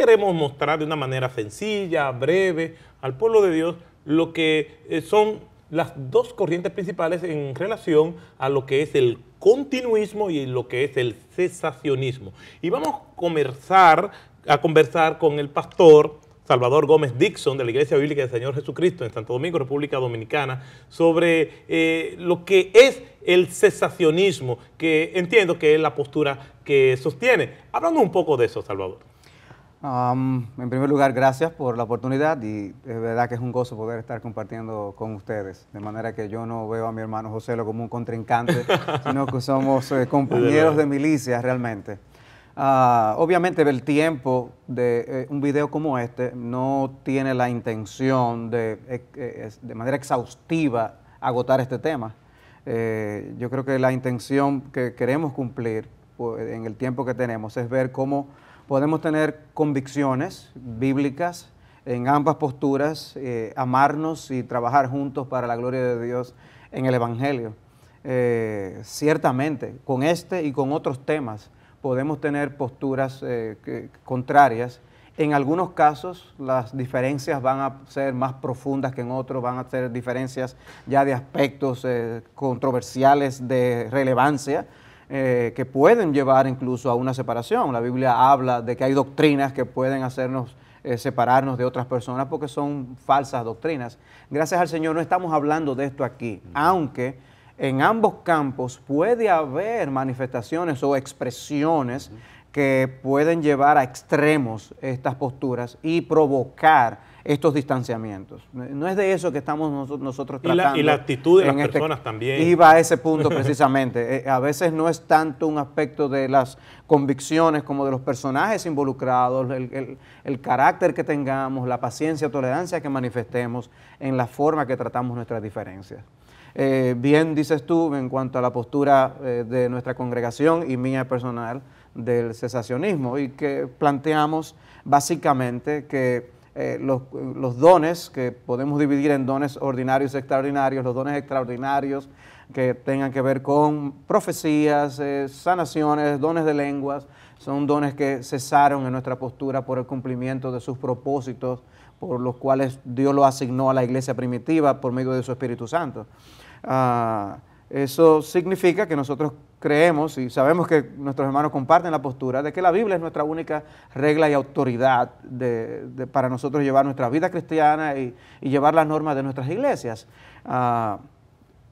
queremos mostrar de una manera sencilla, breve, al pueblo de Dios, lo que son las dos corrientes principales en relación a lo que es el continuismo y lo que es el cesacionismo. Y vamos a conversar con el pastor Salvador Gómez Dixon, de la Iglesia Bíblica del Señor Jesucristo en Santo Domingo, República Dominicana, sobre lo que es el cesacionismo, que entiendo que es la postura que sostiene. Hablando un poco de eso, Salvador. En primer lugar, gracias por la oportunidad y es verdad que es un gozo poder estar compartiendo con ustedes, de manera que yo no veo a mi hermano José como un contrincante, sino que somos compañeros de milicia realmente. Obviamente el tiempo de un video como este no tiene la intención de manera exhaustiva agotar este tema. Yo creo que la intención que queremos cumplir en el tiempo que tenemos es ver cómo podemos tener convicciones bíblicas en ambas posturas, amarnos y trabajar juntos para la gloria de Dios en el Evangelio. Ciertamente, con este y con otros temas podemos tener posturas contrarias. En algunos casos las diferencias van a ser más profundas que en otros, van a ser diferencias ya de aspectos controversiales de relevancia, que pueden llevar incluso a una separación. La Biblia habla de que hay doctrinas que pueden hacernos separarnos de otras personas porque son falsas doctrinas. Gracias al Señor no estamos hablando de esto aquí, aunque en ambos campos puede haber manifestaciones o expresiones que pueden llevar a extremos estas posturas y provocar estos distanciamientos. No es de eso que estamos nosotros tratando. Y la actitud de las personas también. Iba a ese punto precisamente. A veces no es tanto un aspecto de las convicciones como de los personajes involucrados, el carácter que tengamos, la paciencia o tolerancia que manifestemos en la forma que tratamos nuestras diferencias. Bien dices tú en cuanto a la postura de nuestra congregación y mía personal del cesacionismo, y que planteamos básicamente que los dones que podemos dividir en dones ordinarios y extraordinarios, los dones extraordinarios que tengan que ver con profecías, sanaciones, dones de lenguas, son dones que cesaron en nuestra postura por el cumplimiento de sus propósitos, por los cuales Dios lo asignó a la iglesia primitiva por medio de su Espíritu Santo. Eso significa que nosotros creemos y sabemos que nuestros hermanos comparten la postura de que la Biblia es nuestra única regla y autoridad para nosotros llevar nuestra vida cristiana y llevar las normas de nuestras iglesias.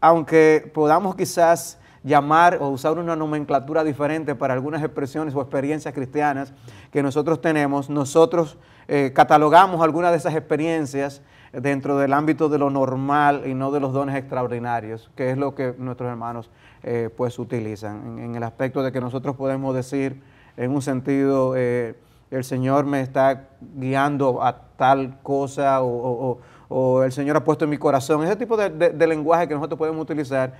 Aunque podamos quizás llamar o usar una nomenclatura diferente para algunas expresiones o experiencias cristianas que nosotros tenemos, nosotros catalogamos algunas de esas experiencias dentro del ámbito de lo normal y no de los dones extraordinarios, que es lo que nuestros hermanos pues utilizan, en el aspecto de que nosotros podemos decir en un sentido, el Señor me está guiando a tal cosa o el Señor ha puesto en mi corazón, ese tipo de lenguaje que nosotros podemos utilizar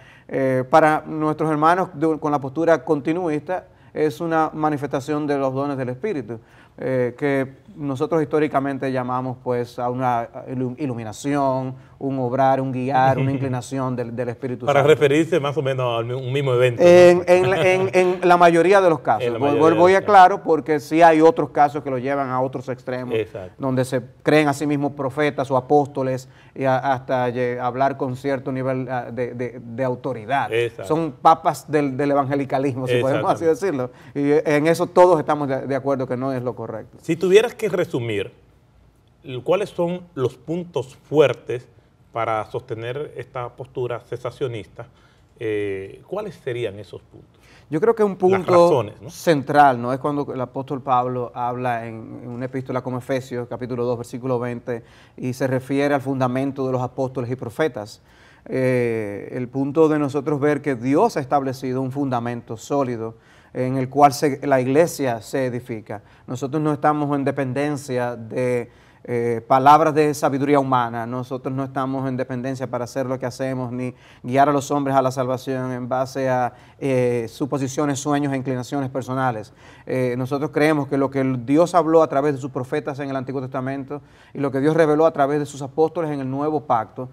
para nuestros hermanos con la postura continuista es una manifestación de los dones del Espíritu, que nosotros históricamente llamamos pues a una iluminación, un obrar, un guiar, una inclinación del Espíritu Santo. Para referirse más o menos a un mismo evento. En la mayoría de los casos. Voy a claro porque sí hay otros casos que lo llevan a otros extremos. Exacto. Donde se creen a sí mismos profetas o apóstoles y hasta hablar con cierto nivel de autoridad. Exacto. Son papas del evangelicalismo, si podemos así decirlo. Y en eso todos estamos de acuerdo que no es lo correcto. Si tuvieras que resumir, ¿cuáles son los puntos fuertes para sostener esta postura cesacionista? ¿Cuáles serían esos puntos? Yo creo que un punto central, ¿no? Es cuando el apóstol Pablo habla en una epístola como Efesios, capítulo 2, versículo 20, y se refiere al fundamento de los apóstoles y profetas. El punto de nosotros ver que Dios ha establecido un fundamento sólido en el cual la iglesia se edifica. Nosotros no estamos en dependencia de palabras de sabiduría humana, nosotros no estamos en dependencia para hacer lo que hacemos, ni guiar a los hombres a la salvación en base a suposiciones, sueños e inclinaciones personales. Nosotros creemos que lo que Dios habló a través de sus profetas en el Antiguo Testamento y lo que Dios reveló a través de sus apóstoles en el Nuevo Pacto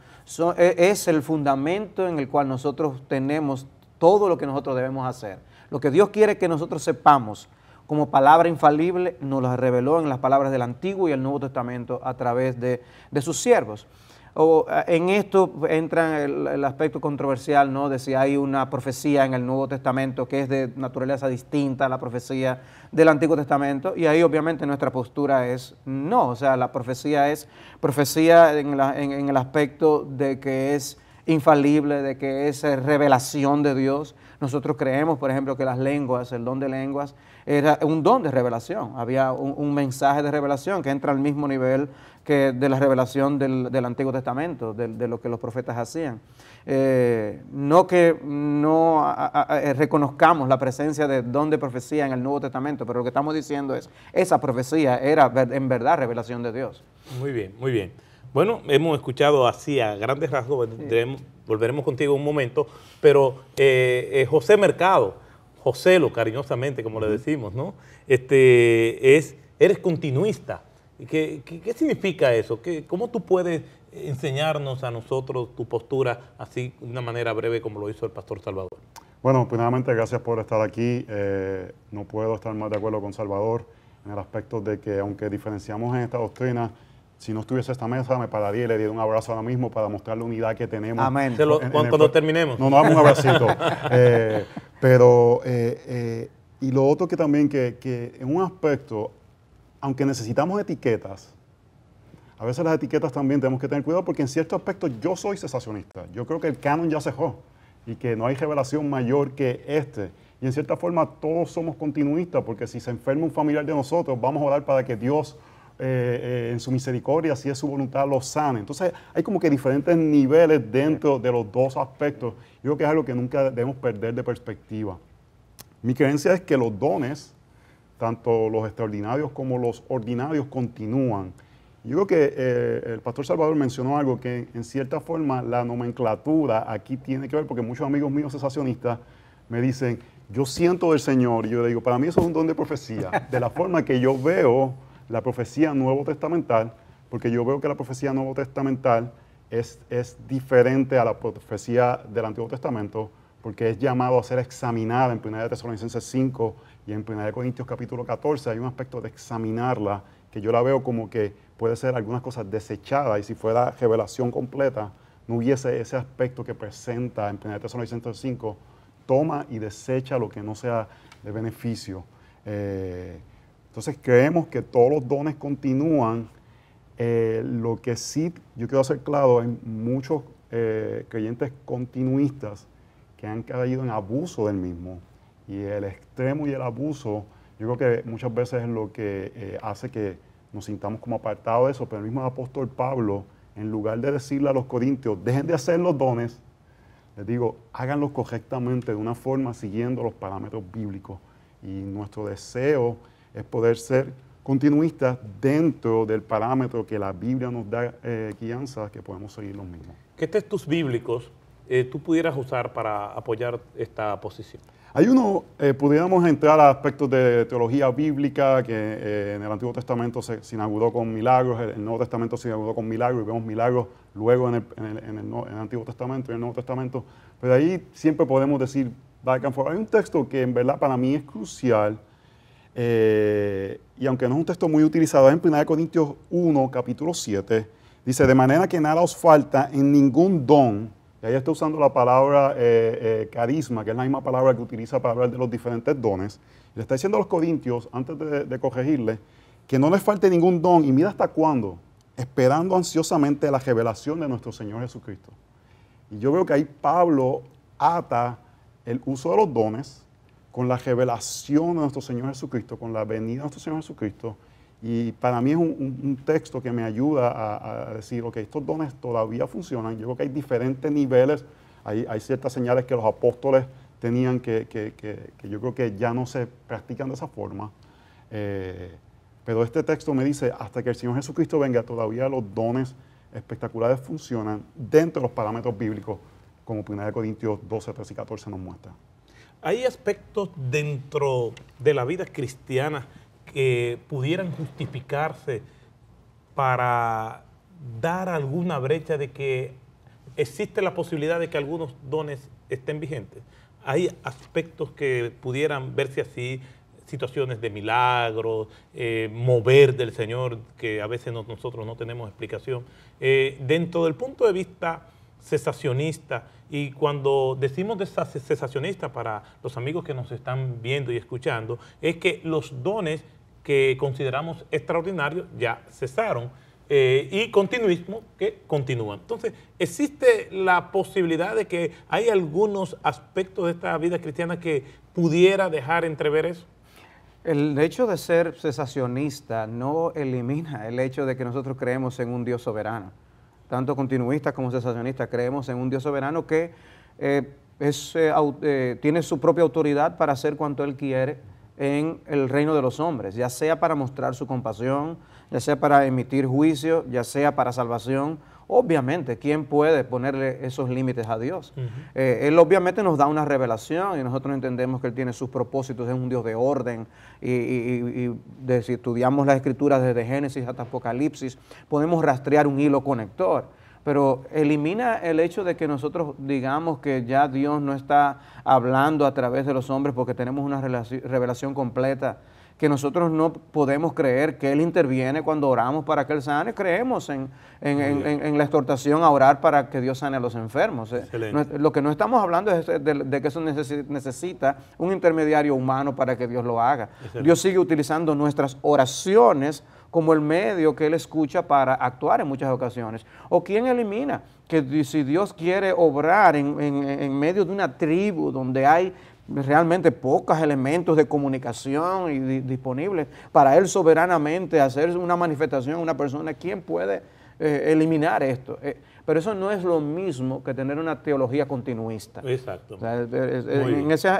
es el fundamento en el cual nosotros tenemos todo lo que nosotros debemos hacer. Lo que Dios quiere que nosotros sepamos como palabra infalible, nos las reveló en las palabras del Antiguo y el Nuevo Testamento a través de sus siervos. En esto entra el aspecto controversial, ¿no?, de si hay una profecía en el Nuevo Testamento que es de naturaleza distinta a la profecía del Antiguo Testamento, y ahí obviamente nuestra postura es no. O sea, la profecía es profecía en el aspecto de que es infalible, de que es revelación de Dios. Nosotros creemos, por ejemplo, que las lenguas, el don de lenguas, era un don de revelación. Había un mensaje de revelación que entra al mismo nivel que de la revelación del Antiguo Testamento, de lo que los profetas hacían. No que no reconozcamos la presencia de don de profecía en el Nuevo Testamento, pero lo que estamos diciendo es, esa profecía era en verdad revelación de Dios. Muy bien, muy bien. Bueno, hemos escuchado así a grandes rasgos, volveremos contigo en un momento, pero José Mercado, Joselo cariñosamente como le decimos, ¿no? Eres continuista. ¿Qué significa eso? ¿Cómo tú puedes enseñarnos a nosotros tu postura así de una manera breve como lo hizo el pastor Salvador? Bueno, primeramente gracias por estar aquí. No puedo estar más de acuerdo con Salvador en el aspecto de que aunque diferenciamos en esta doctrina, si no estuviese esta mesa me pararía y le diera un abrazo ahora mismo para mostrar la unidad que tenemos. Amén. Cuando terminemos. No, nos damos un abracito. Y lo otro que también, que en un aspecto, aunque necesitamos etiquetas, a veces las etiquetas también tenemos que tener cuidado porque en cierto aspecto yo soy cesacionista. Yo creo que el canon ya cejó y que no hay revelación mayor que este. Y en cierta forma todos somos continuistas porque si se enferma un familiar de nosotros, vamos a orar para que Dios en su misericordia, si es su voluntad, lo sane. Entonces hay como que diferentes niveles dentro de los dos aspectos. Yo creo que es algo que nunca debemos perder de perspectiva. Mi creencia es que los dones, tanto los extraordinarios como los ordinarios, continúan. Yo creo que el pastor Salvador mencionó algo que en cierta forma la nomenclatura aquí tiene que ver, porque muchos amigos míos cesacionistas me dicen, yo siento del Señor, y yo le digo, para mí eso es un don de profecía, de la forma que yo veo la profecía nuevo testamental, porque yo veo que la profecía nuevo testamental es diferente a la profecía del Antiguo Testamento, porque es llamado a ser examinada en 1 Tesalonicenses 5 y en 1 Corintios capítulo 14. Hay un aspecto de examinarla que yo la veo como que puede ser algunas cosas desechadas, y si fuera revelación completa, no hubiese ese aspecto que presenta en 1 Tesalonicenses 5, toma y desecha lo que no sea de beneficio. Entonces creemos que todos los dones continúan. Lo que sí, yo quiero hacer claro, hay muchos creyentes continuistas que han caído en abuso del mismo. Y el extremo y el abuso, yo creo que muchas veces es lo que hace que nos sintamos como apartados de eso. Pero el mismo apóstol Pablo, en lugar de decirle a los corintios, dejen de hacer los dones, les digo, háganlos correctamente, de una forma siguiendo los parámetros bíblicos. Y nuestro deseo es poder ser continuistas dentro del parámetro que la Biblia nos da guianza, que podemos seguir los mismos. ¿Qué textos bíblicos tú pudieras usar para apoyar esta posición? Hay pudiéramos entrar a aspectos de teología bíblica, que en el Antiguo Testamento se inauguró con milagros, en el Nuevo Testamento se inauguró con milagros, y vemos milagros luego en el Antiguo Testamento y en el Nuevo Testamento. Pero ahí siempre podemos decir, back and forth. Hay un texto que en verdad para mí es crucial, y aunque no es un texto muy utilizado, es en 1 Corintios 1, capítulo 7, dice, de manera que nada os falta en ningún don. Y ahí está usando la palabra carisma, que es la misma palabra que utiliza para hablar de los diferentes dones. Le está diciendo a los corintios, antes de corregirle, que no les falte ningún don, y mira hasta cuándo, esperando ansiosamente la revelación de nuestro Señor Jesucristo. Y yo veo que ahí Pablo ata el uso de los dones con la revelación de nuestro Señor Jesucristo, con la venida de nuestro Señor Jesucristo. Y para mí es un texto que me ayuda a decir, ok, estos dones todavía funcionan. Yo creo que hay diferentes niveles, hay ciertas señales que los apóstoles tenían que yo creo que ya no se practican de esa forma. Pero este texto me dice, hasta que el Señor Jesucristo venga, todavía los dones espectaculares funcionan dentro de los parámetros bíblicos, como 1 Corintios 12, 13 y 14 nos muestra. ¿Hay aspectos dentro de la vida cristiana que pudieran justificarse para dar alguna brecha de que existe la posibilidad de que algunos dones estén vigentes? ¿Hay aspectos que pudieran verse así, situaciones de milagros, mover del Señor, que a veces nosotros no tenemos explicación. Dentro del punto de vista cesacionista, y cuando decimos de cesacionista para los amigos que nos están viendo y escuchando, es que los dones que consideramos extraordinarios ya cesaron, y continuismo que continúan. Entonces, ¿existe la posibilidad de que hay algunos aspectos de esta vida cristiana que pudiera dejar entrever eso? El hecho de ser cesacionista no elimina el hecho de que nosotros creemos en un Dios soberano. Tanto continuistas como cesacionistas creemos en un Dios soberano que tiene su propia autoridad para hacer cuanto Él quiere en el reino de los hombres, ya sea para mostrar su compasión, ya sea para emitir juicio, ya sea para salvación. Obviamente, ¿quién puede ponerle esos límites a Dios? Él obviamente nos da una revelación y nosotros entendemos que Él tiene sus propósitos, es un Dios de orden si estudiamos las Escrituras desde Génesis hasta Apocalipsis, podemos rastrear un hilo conector. Pero elimina el hecho de que nosotros digamos que ya Dios no está hablando a través de los hombres porque tenemos una revelación completa, que nosotros no podemos creer que Él interviene cuando oramos para que Él sane. Creemos en la exhortación a orar para que Dios sane a los enfermos. Lo que no estamos hablando es de que eso necesita un intermediario humano para que Dios lo haga. Dios sigue utilizando nuestras oraciones como el medio que Él escucha para actuar en muchas ocasiones. ¿O quién elimina que si Dios quiere obrar en medio de una tribu donde hay realmente pocos elementos de comunicación disponibles para Él soberanamente hacer una manifestación a una persona, ¿quién puede eliminar esto? Pero eso no es lo mismo que tener una teología continuista. Exacto. O sea,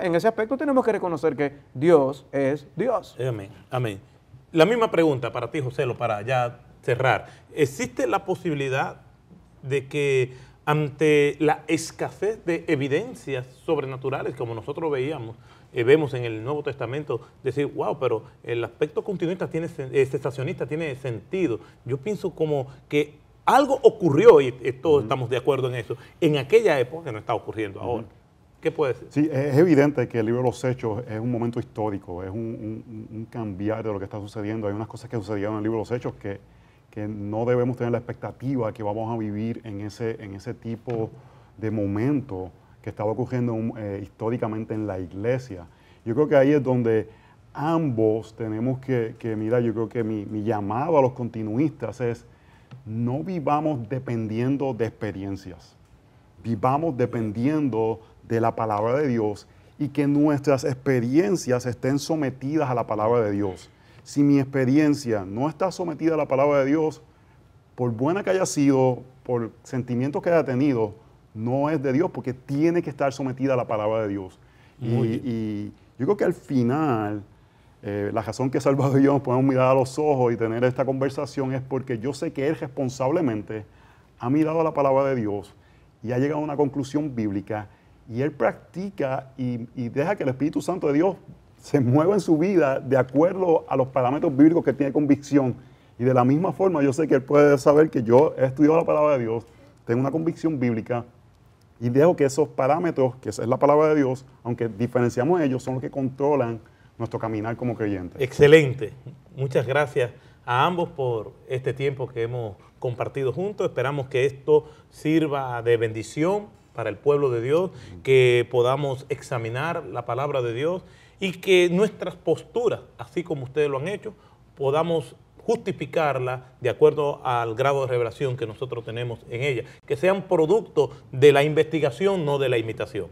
en ese aspecto tenemos que reconocer que Dios es Dios. Amén, amén. La misma pregunta para ti, Joselo, para ya cerrar. ¿Existe la posibilidad de que ante la escasez de evidencias sobrenaturales, como nosotros vemos en el Nuevo Testamento, decir, wow, pero el aspecto continuista cesacionista tiene sentido? Yo pienso como que algo ocurrió, y todos estamos de acuerdo en eso, en aquella época que no está ocurriendo ahora. ¿Qué puede ser? Sí, es evidente que el libro de los Hechos es un momento histórico, es un cambiar de lo que está sucediendo. Hay unas cosas que sucedieron en el libro de los Hechos que no debemos tener la expectativa que vamos a vivir en ese tipo de momento que estaba ocurriendo históricamente en la iglesia. Yo creo que ahí es donde ambos tenemos que mirar. Yo creo que mi llamado a los continuistas es: no vivamos dependiendo de experiencias, vivamos dependiendo de la palabra de Dios, y que nuestras experiencias estén sometidas a la palabra de Dios. Si mi experiencia no está sometida a la palabra de Dios, por buena que haya sido, por sentimientos que haya tenido, no es de Dios, porque tiene que estar sometida a la palabra de Dios. Y yo creo que al final, la razón que Salvador y yo nos podemos mirar a los ojos y tener esta conversación es porque yo sé que Él responsablemente ha mirado a la palabra de Dios y ha llegado a una conclusión bíblica, y Él practica y deja que el Espíritu Santo de Dios se mueva en su vida de acuerdo a los parámetros bíblicos que tiene convicción. Y de la misma forma yo sé que Él puede saber que yo he estudiado la palabra de Dios, tengo una convicción bíblica, y dejo que esos parámetros, que es la palabra de Dios, aunque diferenciamos ellos, son los que controlan nuestro caminar como creyentes. Excelente. Muchas gracias a ambos por este tiempo que hemos compartido juntos. Esperamos que esto sirva de bendición para el pueblo de Dios, que podamos examinar la palabra de Dios y que nuestras posturas, así como ustedes lo han hecho, podamos justificarla de acuerdo al grado de revelación que nosotros tenemos en ella, que sean producto de la investigación, no de la imitación.